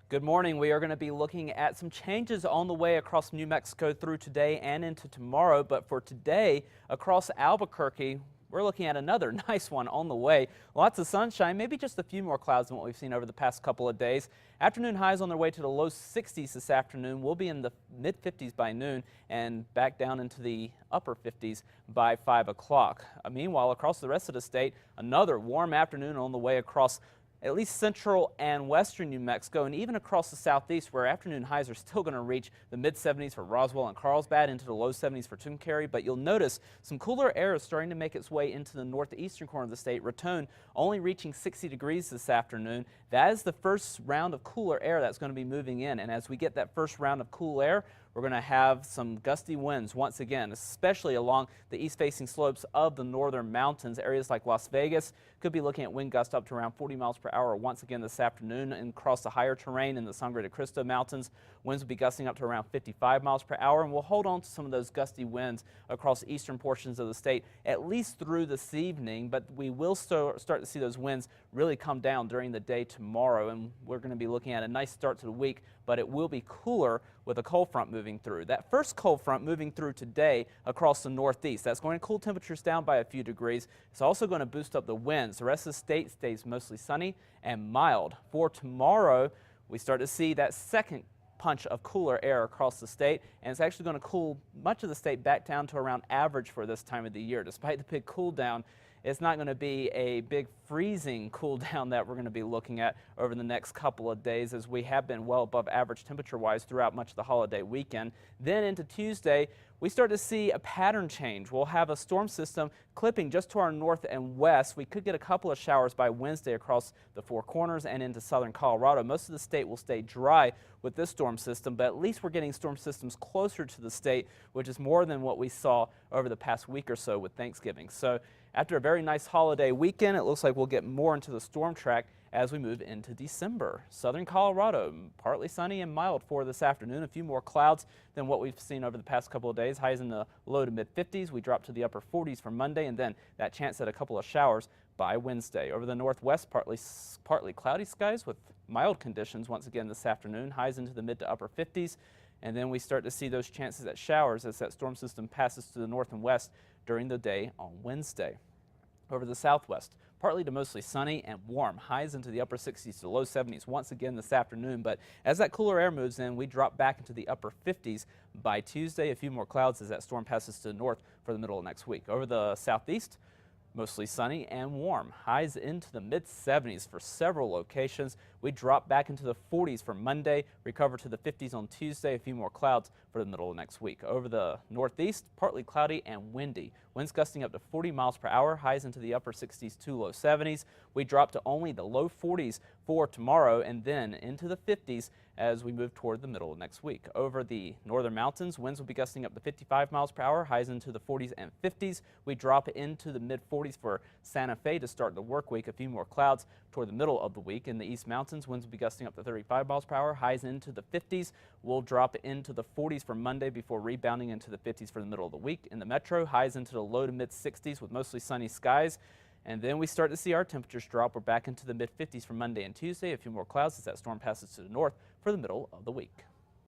Good morning. We are going to be looking at some changes on the way across New Mexico through today and into tomorrow. But for today, across Albuquerque, we're looking at another nice one on the way. Lots of sunshine, maybe just a few more clouds than what we've seen over the past couple of days. Afternoon highs on their way to the low 60s this afternoon. We'll be in the mid 50s by noon and back down into the upper 50s by 5 o'clock. Meanwhile, across the rest of the state, another warm afternoon on the way across at least central and western New Mexico, and even across the southeast, where afternoon highs are still going to reach the mid-70s for Roswell and Carlsbad, into the low 70s for Tuncumcari. But you'll notice some cooler air is starting to make its way into the northeastern corner of the state. Raton only reaching 60 degrees this afternoon. That is the first round of cooler air that's going to be moving in, and as we get that first round of cool air, we're going to have some gusty winds once again, especially along the east-facing slopes of the northern mountains. Areas like Las Vegas could be looking at wind gusts up to around 40 miles per hour once again this afternoon. And across the higher terrain in the Sangre de Cristo Mountains, winds will be gusting up to around 55 miles per hour. And we'll hold on to some of those gusty winds across eastern portions of the state at least through this evening. But we will start to see those winds really come down during the day tomorrow. And we're going to be looking at a nice start to the week, but it will be cooler with a cold front moving through. That first cold front moving through today across the northeast, that's going to cool temperatures down by a few degrees. It's also going to boost up the winds. The rest of the state stays mostly sunny and mild. For tomorrow, we start to see that second punch of cooler air across the state, and it's actually going to cool much of the state back down to around average for this time of the year. Despite the big cool down, it's not going to be a big freezing cool down that we're going to be looking at over the next couple of days, as we have been well above average temperature-wise throughout much of the holiday weekend. Then into Tuesday, we start to see a pattern change. We'll have a storm system clipping just to our north and west. We could get a couple of showers by Wednesday across the Four Corners and into southern Colorado. Most of the state will stay dry with this storm system, but at least we're getting storm systems closer to the state, which is more than what we saw over the past week or so with Thanksgiving. So after a very nice holiday weekend, it looks like we'll get more into the storm track as we move into December. Southern Colorado, partly sunny and mild for this afternoon. A few more clouds than what we've seen over the past couple of days. Highs in the low to mid 50s. We drop to the upper 40s for Monday, and then that chance at a couple of showers by Wednesday. Over the northwest, partly cloudy skies with mild conditions once again this afternoon. Highs into the mid to upper 50s. And then we start to see those chances at showers as that storm system passes to the north and west during the day on Wednesday. Over the southwest, partly to mostly sunny and warm. Highs into the upper 60s to low 70s once again this afternoon. But as that cooler air moves in, we drop back into the upper 50s by Tuesday. A few more clouds as that storm passes to the north for the middle of next week. Over the southeast, mostly sunny and warm. Highs into the mid 70s for several locations. We drop back into the 40s for Monday, recover to the 50s on Tuesday. A few more clouds for the middle of next week. Over the northeast, partly cloudy and windy. Winds gusting up to 40 miles per hour. Highs into the upper 60s to low 70s. We drop to only the low 40s for tomorrow, and then into the 50s as we move toward the middle of next week. Over the northern mountains, winds will be gusting up to 55 miles per hour. Highs into the 40s and 50s. We drop into the mid 40s for Santa Fe to start the work week. A few more clouds toward the middle of the week. In the East Mountains, winds will be gusting up to 35 miles per hour. Highs into the 50s. We'll drop into the 40s for Monday before rebounding into the 50s for the middle of the week. In the metro, highs into the low to mid 60s with mostly sunny skies. And then we start to see our temperatures drop. We're back into the mid 50s for Monday and Tuesday. A few more clouds as that storm passes to the north for the middle of the week.